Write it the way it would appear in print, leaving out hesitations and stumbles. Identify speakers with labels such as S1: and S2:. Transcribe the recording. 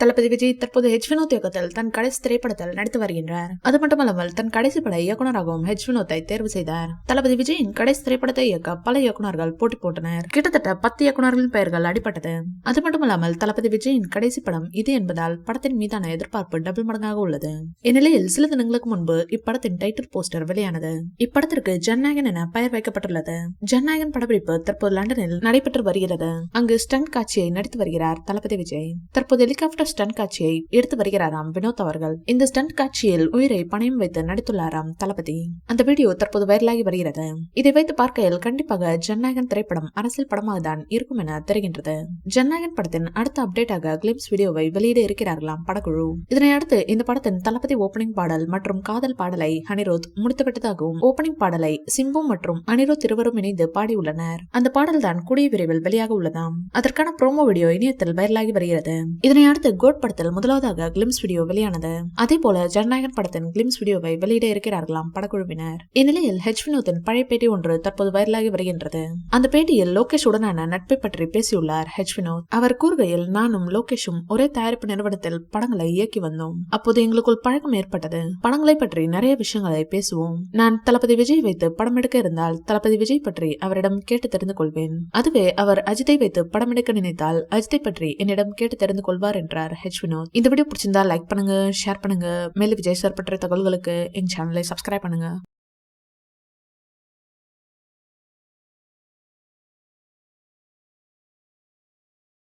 S1: தளபதி விஜய் தற்போது ஹெச் வினோத் இயக்கத்தில் தன் கடைசி திரைப்படத்தில் நடித்து வருகின்றார். அது மட்டுமல்லாமல் தன் கடைசி பட இயக்குநராகவும் ஹெச் வினோத்தை தேர்வு செய்தார். தளபதி விஜயின் கடைசி திரைப்படத்தை இயக்க பல இயக்குநர்கள் போட்டி போட்டனர். கிட்டத்தட்ட 10 இயக்குநர்களின் பெயர்கள் அடிபட்டது. அது மட்டுமல்லாமல் தளபதி விஜயின் கடைசி படம் இது என்பதால் படத்தின் மீதான எதிர்பார்ப்பு டபுள் மடங்காக உள்ளது. இந்நிலையில் சில தினங்களுக்கு முன்பு இப்படத்தின் டைட்டில் போஸ்டர் வெளியானது. இப்படத்திற்கு ஜனநாயகன் என பெயர் வைக்கப்பட்டுள்ளது. ஜனநாயகன் படப்பிடிப்பு தற்போது லண்டனில் நடைபெற்று வருகிறது. அங்கு ஸ்டண்ட் காட்சியை நடித்து வருகிறார் தளபதி விஜய். தற்போது ஹெலிகாப்டர் ஸ்டண்ட் காட்சியை எடுத்து வருகிறாராம் வினோத் அவர்கள். இந்த ஸ்டண்ட் காட்சியில் உயிரை பணயம் வைத்து நடித்துள்ளாராம் தளபதி. அந்த வீடியோ தற்போது வைரலாகி வருகிறது. இதை வைத்து பார்க்கையில் கண்டிப்பாக ஜனநாயகன் திரைப்படம் அரசியல் படமாக தான் இருக்கும் என தெரிகின்றது. ஜனநாயகன் படத்தின் அடுத்த அப்டேட்டாக கிளிம்ஸ் வீடியோவை வெளியிட இருக்கிறார்களாம் படக்குழு. இதனை அடுத்து இந்த படத்தின் தளபதி ஓபனிங் பாடல் மற்றும் காதல் பாடலை அனிருத் முடித்துவிட்டதாகவும் ஓபனிங் பாடலை சிம்பு மற்றும் அனிருத் இருவரும் இணைந்து பாடியுள்ளனர். அந்த பாடல் தான் கூடிய விரைவில் வெளியாக உள்ளதாம். அதற்கான ப்ரோமோ வீடியோ இணையத்தில் வைரலாகி வருகிறது. இதனை அடுத்து கோட் படத்தில் முதலாவதாக கிளிம்ஸ் வீடியோ வெளியானது. அதே போல ஜனநாயகன் படத்தின் கிளிம்ஸ் வீடியோவை வெளியிட இருக்கிறார்களாம் படக்குழுவினர். இந்நிலையில் ஹெச் வினோத்தின் பழைய பேட்டி ஒன்று தற்போது வைரலாகி வருகின்றது. அந்த பேட்டியில் லோகேஷ் உடனான நட்பை பற்றி பேசியுள்ளார் ஹெச் வினோத். அவர் கூறுகையில், நானும் லோகேஷும் ஒரே தயாரிப்பு நிறுவனத்தில் படங்களை இயக்கி வந்தோம். அப்போது எங்களுக்குள் பழக்கம் ஏற்பட்டது. படங்களை பற்றி நிறைய விஷயங்களை பேசுவோம். நான் தளபதி விஜய் வைத்து படம் எடுக்க இருந்தால் தளபதி விஜய் பற்றி அவரிடம் கேட்டு தெரிந்து கொள்வேன். அதுவே அவர் அஜித்தை வைத்து படம் எடுக்க நினைத்தால் அஜித்தை பற்றி என்னிடம் கேட்டு தெரிந்து கொள்வார் என்றார் ஹெச் வினோத். இந்த வீடியோ பிடிச்சிருந்தா லைக் பண்ணுங்க, ஷேர் பண்ணுங்க. மேலும் விஜய் சார் பற்றிய தகவல்களுக்கு எங்க சேனலை சப்ஸ்கிரைப் பண்ணுங்க.